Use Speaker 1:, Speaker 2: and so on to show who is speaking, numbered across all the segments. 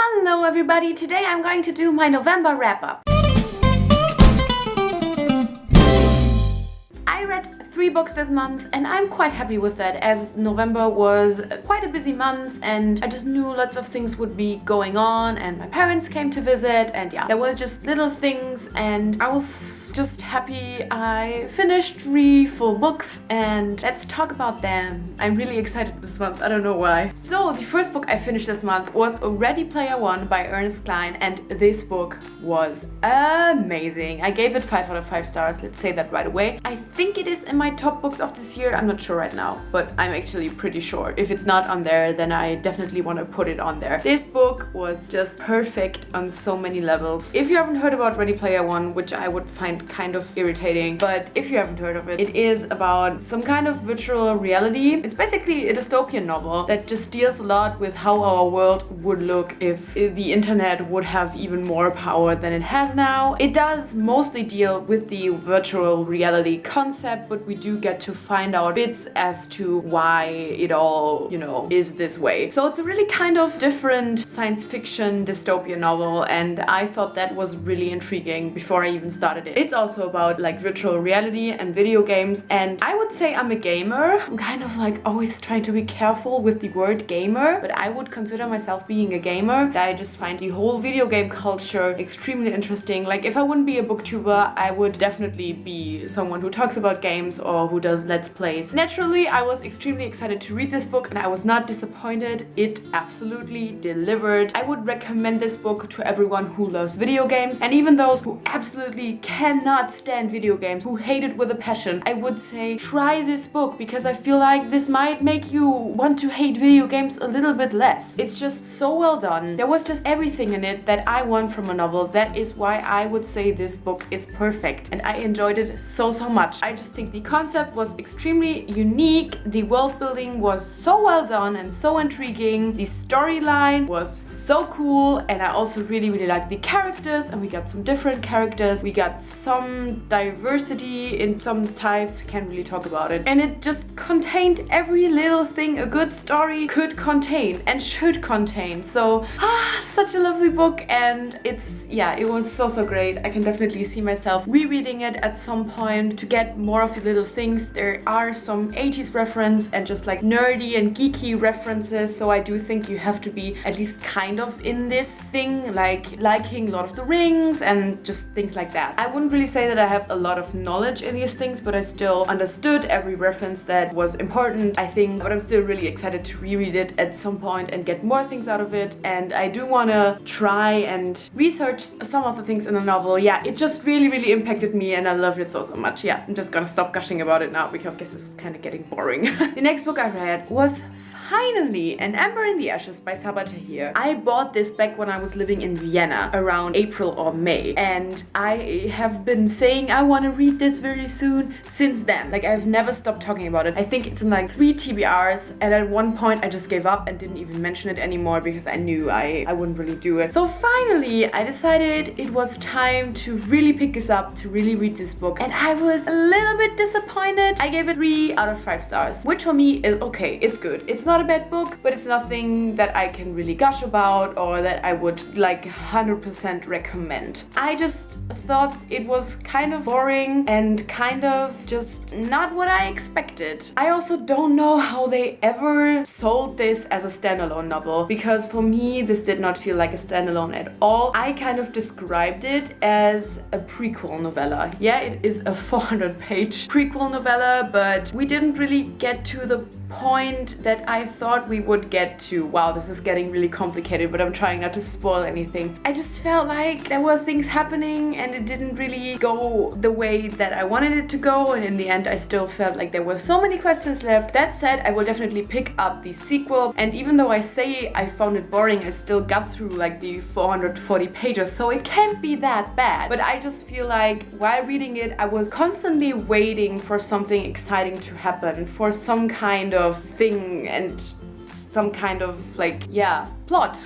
Speaker 1: Hello everybody, today I'm going to do my November wrap-up. I read 3 books this month and I'm quite happy with that, as November was quite a busy month and I just knew lots of things would be going on, and my parents came to visit, and yeah, there were just little things and I was just happy I finished 3 full books, and let's talk about them. I'm really excited this month, I don't know why. So the first book I finished this month was Ready Player One by Ernest Cline, and this book was amazing. I gave it 5 out of 5 stars, let's say that right away. I think it is in my top books of this year. I'm not sure right now, but I'm actually pretty sure. If it's not on there, then I definitely want to put it on there. This book was just perfect on so many levels. If you haven't heard about Ready Player One, which I would find kind of irritating, but if you haven't heard of it, it is about some kind of virtual reality. It's basically a dystopian novel that just deals a lot with how our world would look if the internet would have even more power than it has now. It does mostly deal with the virtual reality concept, but we do get to find out bits as to why it all, is this way. So it's a really kind of different science fiction dystopian novel, and I thought that was really intriguing before I even started it. It's also about like virtual reality and video games, and I would say I'm a gamer. I'm kind of like always trying to be careful with the word gamer, but I would consider myself being a gamer. I just find the whole video game culture extremely interesting. Like, if I wouldn't be a booktuber, I would definitely be someone who talks about games or who does let's plays. Naturally, I was extremely excited to read this book and I was not disappointed. It absolutely delivered. I would recommend this book to everyone who loves video games, and even those who absolutely cannot stand video games, who hate it with a passion. I would say try this book, because I feel like this might make you want to hate video games a little bit less. It's just so well done. There was just everything in it that I want from a novel. That is why I would say this book is perfect, and I enjoyed it so much. I just think the concept was extremely unique. The world building was so well done and so intriguing. The storyline was so cool, and I also really liked the characters, and we got some different characters. We got some diversity in some types, can't really talk about it. And it just contained every little thing a good story could contain and should contain. So, such a lovely book, and it was so great. I can definitely see myself rereading it at some point to get more of the little things. There are some 80s reference and just like nerdy and geeky references, so I do think you have to be at least kind of in this thing, like liking Lord of the Rings and just things like that. I wouldn't really say that I have a lot of knowledge in these things, but I still understood every reference that was important, I think. But I'm still really excited to reread it at some point and get more things out of it, and I do want to try and research some of the things in the novel. Yeah, it just really impacted me, and I loved it so much. Yeah, I'm just gonna stop gushing about it now because I guess this is kind of getting boring. The next book I read was finally An Ember in the Ashes by Sabaa Tahir. I bought this back when I was living in Vienna around April or May, and I have been saying I want to read this very soon since then. Like, I've never stopped talking about it. I think it's in like 3 TBRs, and at one point I just gave up and didn't even mention it anymore because I knew I wouldn't really do it. So finally I decided it was time to really pick this up, to really read this book, and I was a little bit disappointed. I gave it 3 out of 5 stars, which for me is okay. It's good. It's not a bad book, but it's nothing that I can really gush about or that I would like 100% recommend. I just thought it was kind of boring and kind of just not what I expected. I also don't know how they ever sold this as a standalone novel, because for me this did not feel like a standalone at all. I kind of described it as a prequel novella. Yeah, it is a 400-page prequel novella, but we didn't really get to the point that I thought we would get to. Wow, this is getting really complicated, but I'm trying not to spoil anything. I just felt like there were things happening and it didn't really go the way that I wanted it to go, and in the end I still felt like there were so many questions left. That said, I will definitely pick up the sequel, and even though I say I found it boring, I still got through like the 440 pages, so it can't be that bad. But I just feel like while reading it, I was constantly waiting for something exciting to happen, for some kind of thing and some kind of like, plot.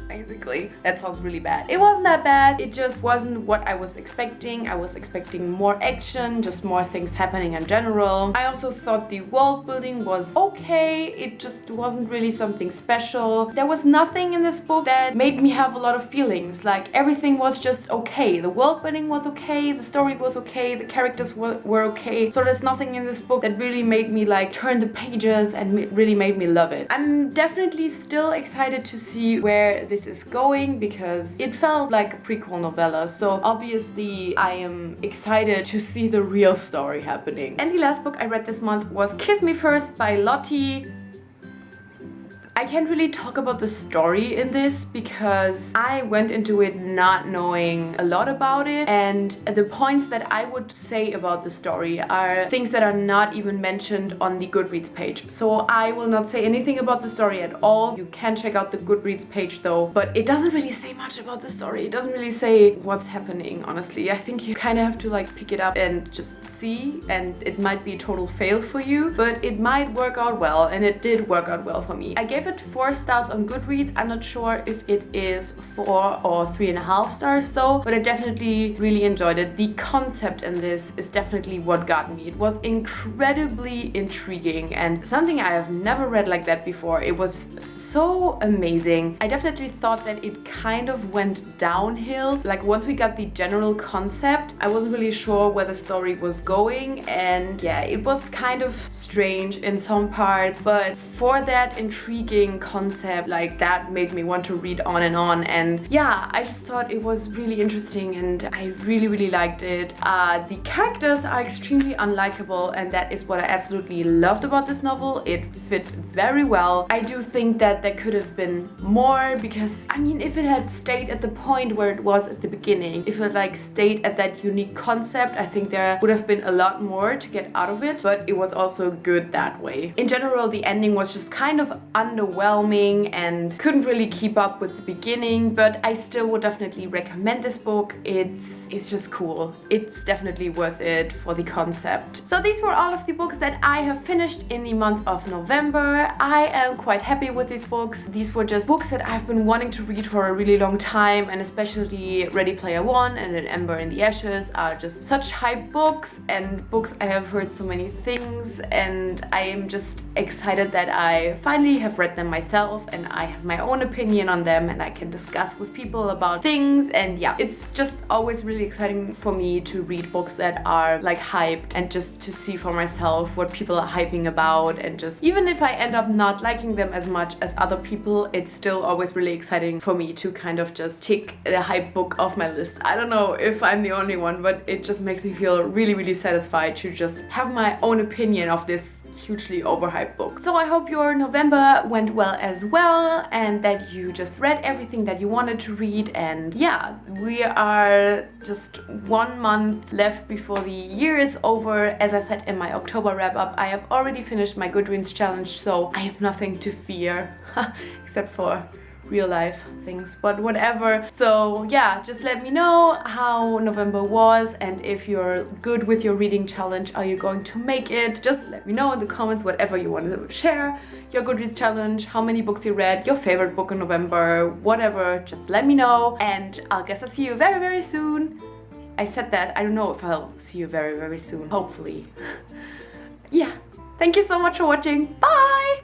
Speaker 1: Basically. That sounds really bad. It wasn't that bad. It just wasn't what I was expecting. I was expecting more action, just more things happening in general. I also thought the world building was okay. It just wasn't really something special. There was nothing in this book that made me have a lot of feelings. Like everything was just okay. The world building was okay. The story was okay. The characters were okay. So there's nothing in this book that really made me like turn the pages and really made me love it. I'm definitely still excited to see where this is going because it felt like a prequel novella. So obviously I am excited to see the real story happening. And the last book I read this month was Kiss Me First by Lottie. I can't really talk about the story in this because I went into it not knowing a lot about it, and the points that I would say about the story are things that are not even mentioned on the Goodreads page. So I will not say anything about the story at all. You can check out the Goodreads page though, but it doesn't really say much about the story. It doesn't really say what's happening, honestly. I think you kind of have to like pick it up and just see, and it might be a total fail for you, but it might work out well, and it did work out well for me. I gave it 4 stars on Goodreads. I'm not sure if it is 4 or 3.5 stars though, but I definitely really enjoyed it. The concept in this is definitely what got me. It was incredibly intriguing and something I have never read like that before. It was so amazing. I definitely thought that it kind of went downhill. Like once we got the general concept, I wasn't really sure where the story was going, and yeah, it was kind of strange in some parts, but for that intriguing concept, like that made me want to read on, and yeah, I just thought it was really interesting and I really liked it. The characters are extremely unlikable, and that is what I absolutely loved about this novel. It fit very well. I do think that there could have been more because, I mean, if it had stayed at the point where it was at the beginning, if it like stayed at that unique concept, I think there would have been a lot more to get out of it, but it was also good that way. In general, the ending was just kind of underwhelming and couldn't really keep up with the beginning, but I still would definitely recommend this book. It's just cool. It's definitely worth it for the concept. So these were all of the books that I have finished in the month of November. I am quite happy with these books. These were just books that I've been wanting to read for a really long time, and especially Ready Player One and An Ember in the Ashes are just such hype books, and books I have heard so many things, and I am just excited that I finally have read them myself and I have my own opinion on them and I can discuss with people about things. And yeah, it's just always really exciting for me to read books that are like hyped and just to see for myself what people are hyping about, and just even if I end up not liking them as much as other people, it's still always really exciting for me to kind of just tick a hype book off my list. I don't know if I'm the only one, but it just makes me feel really satisfied to just have my own opinion of this hugely overhyped book. So I hope your November went well as well, and that you just read everything that you wanted to read. And yeah, we are just 1 month left before the year is over. As I said in my October wrap up, I have already finished my Goodreads challenge, so I have nothing to fear except for real life things, but whatever. So yeah, just let me know how November was, and if you're good with your reading challenge, are you going to make it? Just let me know in the comments, whatever you want to share, your Goodreads challenge, how many books you read, your favorite book in November, whatever, just let me know, and I'll guess I'll see you very soon. I said that, I don't know if I'll see you very soon, hopefully. Yeah, thank you so much for watching, bye!